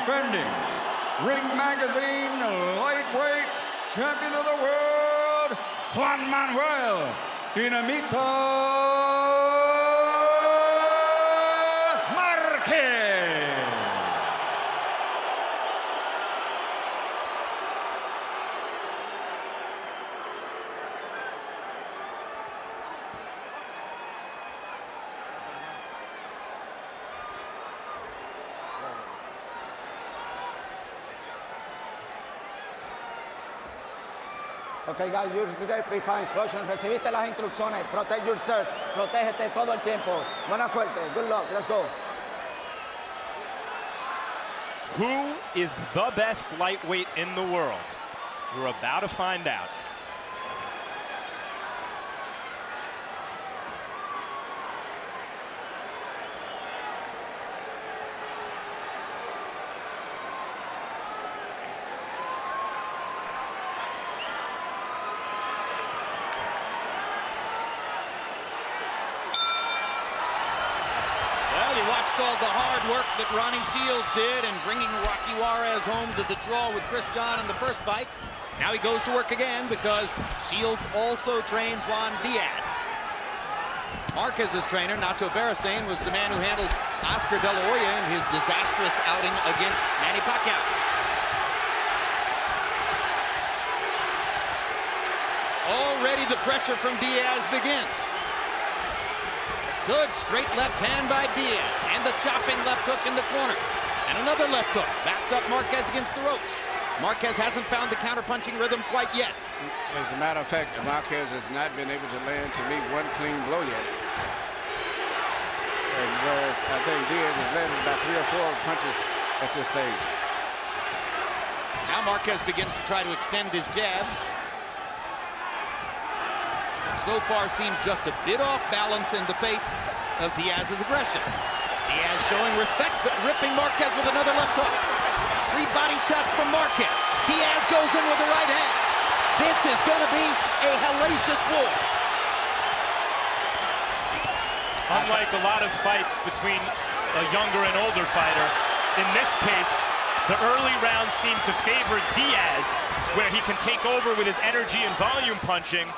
defending Ring Magazine lightweight champion of the world, Juan Manuel Dinamita Marquez. Okay, guys, use the pre-fight instructions. Recibiste las instrucciones. Protect yourself. Protégete todo el tiempo. Buena suerte. Good luck. Let's go. Who is the best lightweight in the world? We're about to find out. Well, you watched all the hard work that Ronnie Shields did in bringing Rocky Juarez home to the draw with Chris John in the first fight. Now he goes to work again because Shields also trains Juan Diaz. Marquez's trainer, Nacho Beristain, was the man who handled Oscar De La Hoya in his disastrous outing against Manny Pacquiao. Already the pressure from Diaz begins. Good straight left hand by Diaz, and the chopping left hook in the corner. And another left hook, backs up Marquez against the ropes. Marquez hasn't found the counter-punching rhythm quite yet. As a matter of fact, Marquez has not been able to land, to me, one clean blow yet. And whereas I think Diaz has landed about 3 or 4 punches at this stage. Now Marquez begins to try to extend his jab. So far seems just a bit off balance in the face of Diaz's aggression. Diaz showing respect, but ripping Marquez with another left hook. 3 body shots from Marquez. Diaz goes in with the right hand. This is going to be a hellacious war. Unlike a lot of fights between a younger and older fighter, in this case, the early rounds seem to favor Diaz, where he can take over with his energy and volume punching.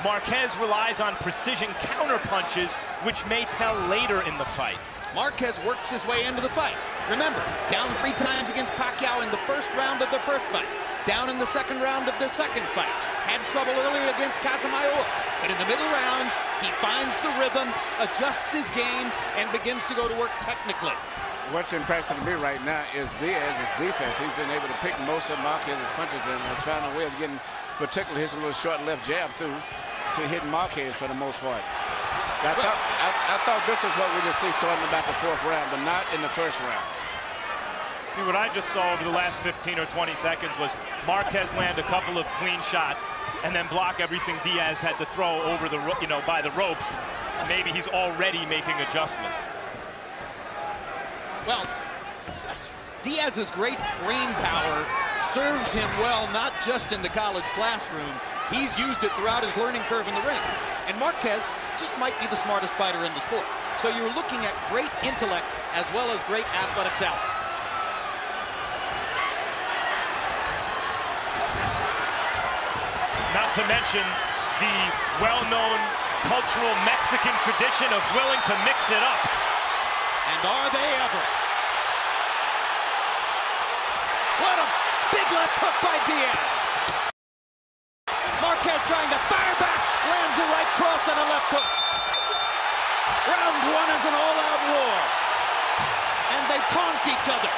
Marquez relies on precision counter punches, which may tell later in the fight. Marquez works his way into the fight. Remember, down 3 times against Pacquiao in the first round of the first fight. Down in the second round of the second fight. Had trouble earlier against Casamayor. But in the middle rounds, he finds the rhythm, adjusts his game, and begins to go to work technically. What's impressive to me right now is Diaz's defense. He's been able to pick most of Marquez's punches and has found a way of getting, particularly his little short left jab through, to hit Marquez for the most part. I thought this was what we would see starting about the 4th round, but not in the 1st round. See, what I just saw over the last 15 or 20 seconds was Marquez land a couple of clean shots and then block everything Diaz had to throw over the, by the ropes. Maybe he's already making adjustments. Well, Diaz's great brain power serves him well, not just in the college classroom. He's used it throughout his learning curve in the ring. And Marquez just might be the smartest fighter in the sport. So you're looking at great intellect as well as great athletic talent. Not to mention the well-known cultural Mexican tradition of willing to mix it up. And are they ever? What a big left hook by Diaz. Marquez trying to fire back, lands a right cross and a left hook. Round 1 is an all-out war. And they taunt each other.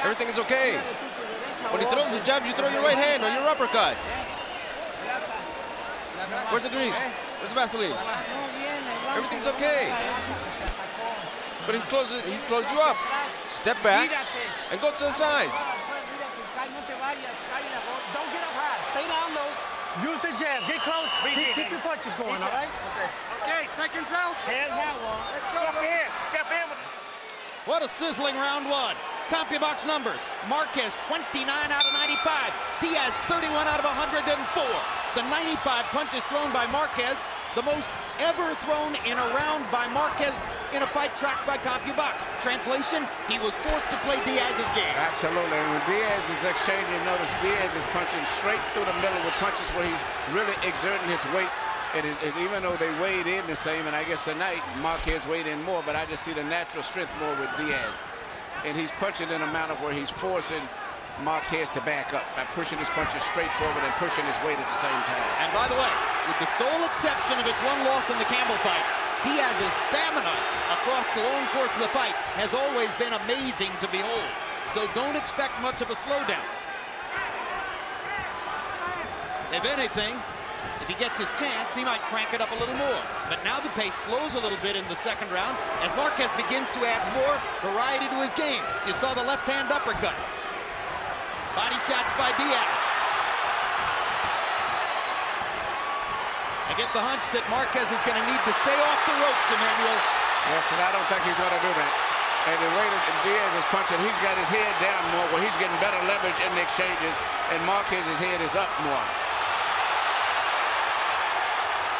Everything is okay. When he throws his jab, you throw your right hand or your uppercut. Where's the grease? Where's the Vaseline? Everything's okay. But he closed you up. Step back and go to the sides. Don't get up high. Stay down low. Use the jab. Get close. Keep your punches going, all right? Okay, seconds out. Hands out, Let's go. Step in. What a sizzling round one. CompuBox numbers. Marquez 29 out of 95. Diaz 31 out of 104. The 95 punches thrown by Marquez, the most ever thrown in a round by Marquez in a fight tracked by CompuBox. Translation, he was forced to play Diaz's game. Absolutely, and when Diaz is exchanging, notice Diaz is punching straight through the middle with punches where he's really exerting his weight. And even though they weighed in the same, and I guess tonight Marquez weighed in more, but I just see the natural strength more with Diaz. And he's punching in a manner where he's forcing Marquez to back up by pushing his punches straight forward and pushing his weight at the same time. And by the way, with the sole exception of his one loss in the Campbell fight, Diaz's stamina across the long course of the fight has always been amazing to behold. So don't expect much of a slowdown. If anything, if he gets his chance, he might crank it up a little more. But now the pace slows a little bit in the second round as Marquez begins to add more variety to his game. You saw the left-hand uppercut. Body shots by Diaz. I get the hunch that Marquez is going to need to stay off the ropes, Emmanuel. Yes, and I don't think he's going to do that. And the way that Diaz is punching, he's got his head down more, where he's getting better leverage in the exchanges, and Marquez's head is up more.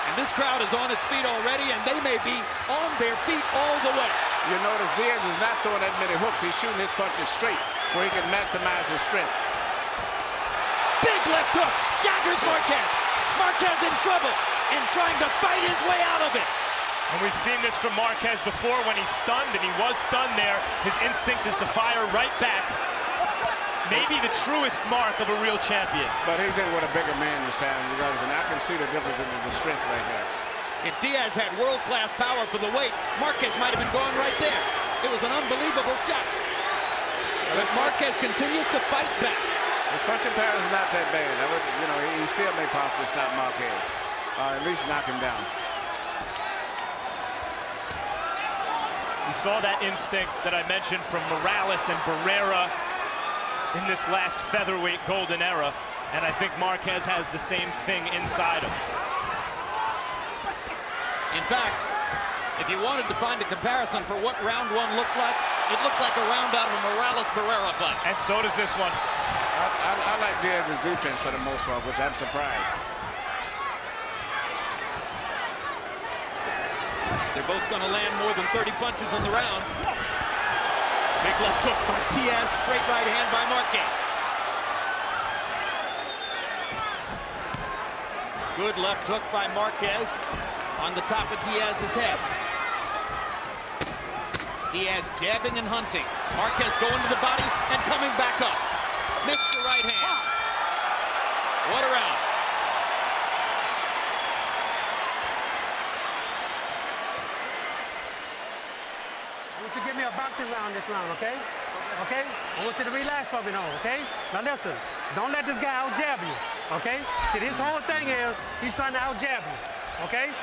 And this crowd is on its feet already, and they may be on their feet all the way. You notice Diaz is not throwing that many hooks. He's shooting his punches straight, where he can maximize his strength. Big left hook, staggers Marquez. Marquez in trouble and trying to fight his way out of it. And we've seen this from Marquez before when he's stunned, and he was stunned there. His instinct is to fire right back. Maybe the truest mark of a real champion. But he's in with a bigger man this time, and I can see the difference in the strength right there. If Diaz had world-class power for the weight, Marquez might have been gone right there. It was an unbelievable shot. But Marquez continues to fight back. His punching power is not that bad. He still may possibly stop Marquez, or at least knock him down. You saw that instinct that I mentioned from Morales and Barrera in this last featherweight golden era, and I think Marquez has the same thing inside him. In fact, if you wanted to find a comparison for what round one looked like, it looked like a round out of a Morales-Barrera fight. And so does this one. I like Diaz's defense for the most part, which I'm surprised. They're both going to land more than 30 punches in the round. Big left hook by Diaz, straight right hand by Marquez. Good left hook by Marquez on the top of Diaz's head. Diaz jabbing and hunting. Marquez going to the body and coming back up. Missed the right hand. What a round. I want you to give me a boxing round this round, okay? Okay? I want you to relax for me now, okay? Now listen, don't let this guy out-jab you, okay? See, his whole thing is he's trying to out-jab you, okay?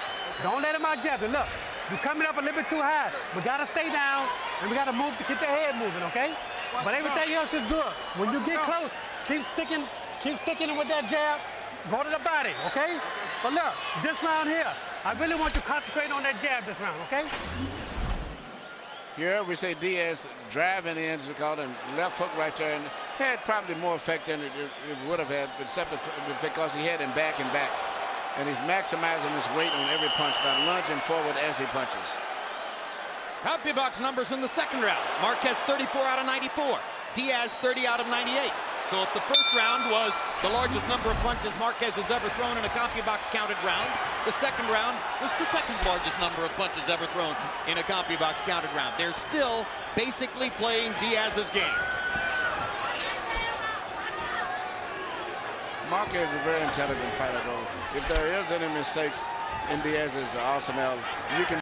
Don't let him out-jab you. Look, you're coming up a little bit too high. We gotta stay down, and we gotta move to get the head moving, okay? But everything else is good. When you get close, keep sticking with that jab. Go to the body, okay? But look, this round here, I really want you to concentrate on that jab this round, okay? Here we say Diaz driving in, we call it left hook right there, and had probably more effect than it would have had, except because he had him back and back. And he's maximizing his weight on every punch by lunging forward as he punches. CompuBox numbers in the second round. Marquez 34 out of 94. Diaz 30 out of 98. So if the first round was the largest number of punches Marquez has ever thrown in a CompuBox counted round, the second round was the second largest number of punches ever thrown in a CompuBox counted round. They're still basically playing Diaz's game. Marquez is a very intelligent fighter, though. If there is any mistakes in Diaz's arsenal, you can